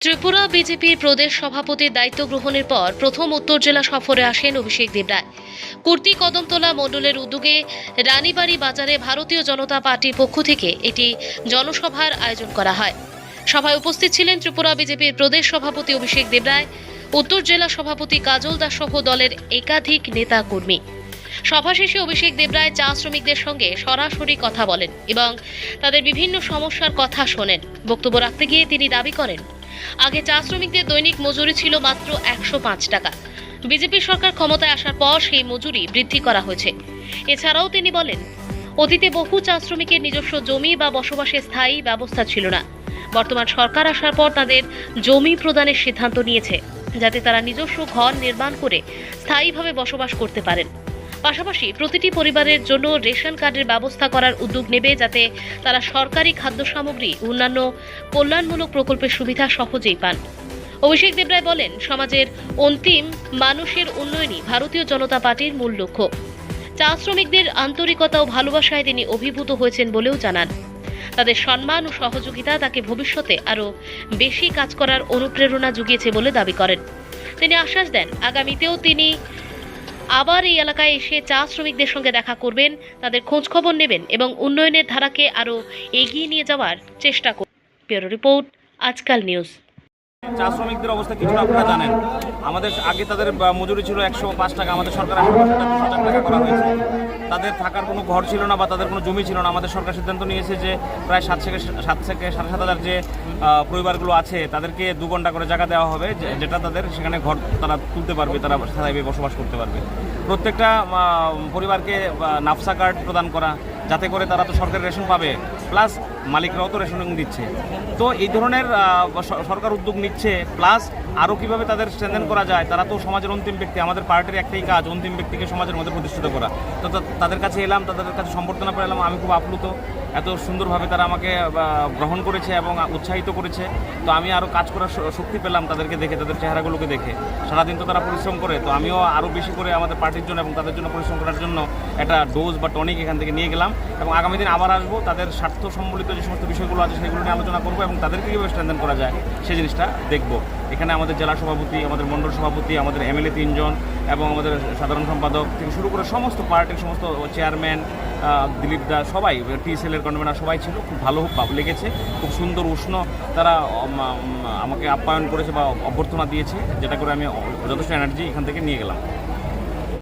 ত্রিপুরা বিজেপির প্রদেশ সভাপতির দায়িত্ব গ্রহণের পর প্রথম উত্তর জেলা সফরে আসেন অভিষেক দেবরায়। কুর্তি কদমতলা মণ্ডলের উদ্যোগে রানীবাড়ি বাজারে ভারতীয় জনতা পার্টির পক্ষ থেকে একটি জনসভার আয়োজন করা হয়। সভায় উপস্থিত ছিলেন ত্রিপুরা বিজেপির প্রদেশ সভাপতি অভিষেক দেবরায়, উত্তর জেলা সভাপতি কাজল দাস সহ দলের একাধিক নেতা কর্মী। সভা শেষে অভিষেক দেবরায় চা শ্রমিকদের সঙ্গে সরাসরি কথা বলেন এবং তাদের বিভিন্ন সমস্যার কথা শোনেন। বক্তব্য রাখতে গিয়ে তিনি দাবি করেন, আগে চা শ্রমিকদের দৈনিক মজুরি ছিল মাত্র 105 টাকা। বিজেপি সরকার ক্ষমতায় আসার পর সেই মজুরি বৃদ্ধি করা হয়েছে। এছাড়াও তিনি বলেন, অতীতে বহু চা শ্রমিকের নিজস্ব জমি বা বসবাসের স্থায়ী ব্যবস্থা ছিল না। বর্তমান সরকার আসার পর তাদের জমি প্রদানের সিদ্ধান্ত নিয়েছে, যাতে তারা নিজস্ব ঘর নির্মাণ করে স্থায়ীভাবে বসবাস করতে পারেন। পাশাপাশি প্রতিটি পরিবারের জন্য রেশন কার্ডের ব্যবস্থা করার উদ্যোগ নেবে, যাতে তারা সরকারি খাদ্য সামগ্রী ও অন্যান্য কল্যাণমূলক প্রকল্পের সুবিধা সহজেই পান। অভিষেক দেবরায় বলেন, সমাজের অন্তিম মানুষের উন্নয়নই ভারতীয় জনতা পার্টির মূল লক্ষ্য। চা শ্রমিকদের আন্তরিকতা ও ভালোবাসায় তিনি অভিভূত হয়েছেন বলেও জানান। তাদের সম্মান ও সহযোগিতা তাকে ভবিষ্যতে আরও বেশি কাজ করার অনুপ্রেরণা জুগিয়েছে বলে দাবি করেন। তিনি আশ্বাস দেন, আগামীতেও তিনি আবার এই এলাকায় এসে চা শ্রমিকদের সঙ্গে দেখা করবেন, তাদের খোঁজখবর নেবেন এবং উন্নয়নের ধারাকে আরও এগিয়ে নিয়ে যাওয়ার চেষ্টা করবেন। ব্যুরো রিপোর্ট, আজকাল নিউজ। চা শ্রমিকদের অবস্থা কিছুটা আপনারা জানেন। আমাদের আগে তাদের মজুরি ছিল 105 টাকা, আমাদের সরকার আসার পর সেটা 200 টাকা করা হয়েছে। তাদের থাকার কোনো ঘর ছিল না বা তাদের কোনো জমি ছিল না। আমাদের সরকার সিদ্ধান্ত নিয়েছে যে প্রায় 7 থেকে 7,500 যে পরিবারগুলো আছে তাদেরকে 2 ঘন্টা করে জায়গা দেওয়া হবে, যেটা তাদের সেখানে ঘর তারা তুলতে পারবে, তারা স্থায়ীভাবে বসবাস করতে পারবে। প্রত্যেকটা পরিবারকে নাফসা কার্ড প্রদান করা, যাতে করে তারা তো সরকারি রেশন পাবে, প্লাস মালিকরাও তো রেশন দিচ্ছে। তো এই ধরনের সরকার উদ্যোগ নিচ্ছে, প্লাস আরও কীভাবে তাদের স্ট্রেনথেন করা যায়। তারা তো সমাজের অন্তিম ব্যক্তি, আমাদের পার্টির একটাই কাজ অন্তিম ব্যক্তিকে সমাজের মধ্যে প্রতিষ্ঠিত করা। তো তাদের কাছে এলাম, তাদের কাছে সম্বর্ধনা পেলাম। আমি খুব আপ্লুত, এত সুন্দরভাবে তারা আমাকে গ্রহণ করেছে এবং উৎসাহিত করেছে। তো আমি আরও কাজ করার শক্তি পেলাম তাদেরকে দেখে, তাদের চেহারাগুলোকে দেখে। সারাদিন তো তারা পরিশ্রম করে, তো আমিও আরও বেশি করে আমাদের পার্টির জন্য এবং তাদের জন্য পরিশ্রম করার জন্য একটা ডোজ বা টনিক এখান থেকে নিয়ে গেলাম এবং আগামী দিন আবার আসবো। তাদের স্বার্থ সম্বলিত যে সমস্ত বিষয়গুলো আছে সেগুলো নিয়ে আলোচনা করবো এবং তাদেরকে কীভাবে স্ট্রেনথেন করা যায় সেই জিনিসটা দেখব। এখানে আমাদের জেলা সভাপতি, আমাদের মণ্ডল সভাপতি, আমাদের এমএলএ 3 জন এবং আমাদের সাধারণ সম্পাদক থেকে শুরু করে সমস্ত পার্টির সমস্ত চেয়ারম্যান, দিলীপ দা, সবাই, টিএসএলের কনভেনার সবাই ছিল। খুব ভালো লেগেছে, খুব সুন্দর উষ্ণ তারা আমাকে আপ্যায়ন করেছে বা অভ্যর্থনা দিয়েছে, যেটা করে আমি যথেষ্ট এনার্জি এখান থেকে নিয়ে গেলাম।